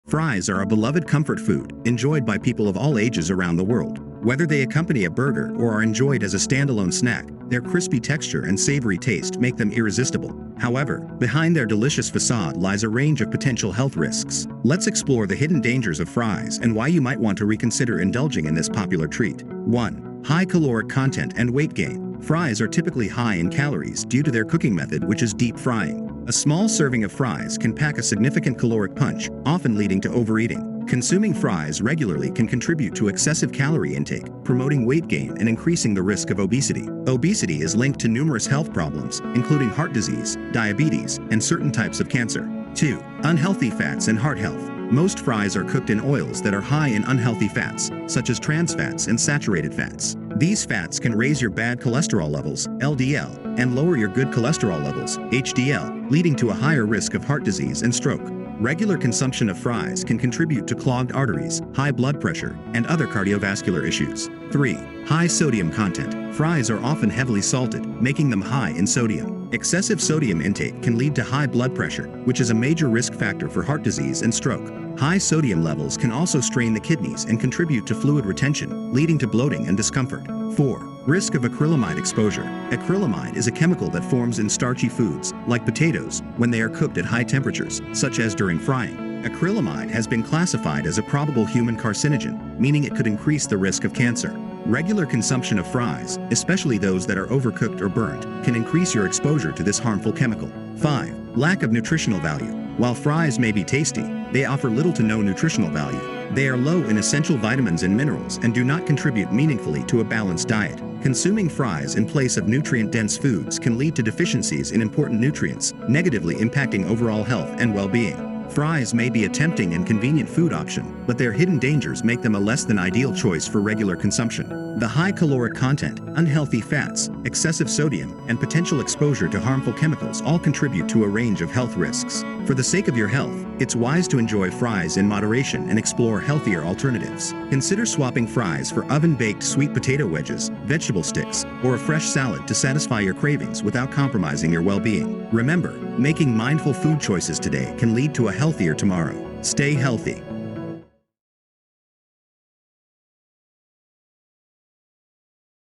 Fries are a beloved comfort food, enjoyed by people of all ages around the world. Whether they accompany a burger or are enjoyed as a standalone snack, their crispy texture and savory taste make them irresistible. However, behind their delicious facade lies a range of potential health risks. Let's explore the hidden dangers of fries and why you might want to reconsider indulging in this popular treat. 1. High caloric content and weight gain. Fries are typically high in calories due to their cooking method, which is deep frying. A small serving of fries can pack a significant caloric punch, often leading to overeating. Consuming fries regularly can contribute to excessive calorie intake, promoting weight gain and increasing the risk of obesity. Obesity is linked to numerous health problems, including heart disease, diabetes, and certain types of cancer. 2. Unhealthy fats and heart health. Most fries are cooked in oils that are high in unhealthy fats, such as trans fats and saturated fats. These fats can raise your bad cholesterol levels, LDL, and lower your good cholesterol levels, HDL, leading to a higher risk of heart disease and stroke. Regular consumption of fries can contribute to clogged arteries, high blood pressure, and other cardiovascular issues. 3. High sodium content. Fries are often heavily salted, making them high in sodium. Excessive sodium intake can lead to high blood pressure, which is a major risk factor for heart disease and stroke. High sodium levels can also strain the kidneys and contribute to fluid retention, leading to bloating and discomfort. 4. Risk of acrylamide exposure. Acrylamide is a chemical that forms in starchy foods, like potatoes, when they are cooked at high temperatures, such as during frying. Acrylamide has been classified as a probable human carcinogen, meaning it could increase the risk of cancer. Regular consumption of fries, especially those that are overcooked or burnt, can increase your exposure to this harmful chemical. 5. Lack of nutritional value. While fries may be tasty, they offer little to no nutritional value. They are low in essential vitamins and minerals and do not contribute meaningfully to a balanced diet. Consuming fries in place of nutrient-dense foods can lead to deficiencies in important nutrients, negatively impacting overall health and well-being. Fries may be a tempting and convenient food option, but their hidden dangers make them a less than ideal choice for regular consumption. The high caloric content, unhealthy fats, excessive sodium, and potential exposure to harmful chemicals all contribute to a range of health risks. For the sake of your health, it's wise to enjoy fries in moderation and explore healthier alternatives. Consider swapping fries for oven-baked sweet potato wedges, vegetable sticks, or a fresh salad to satisfy your cravings without compromising your well-being. Remember, making mindful food choices today can lead to a healthier tomorrow. Stay healthy.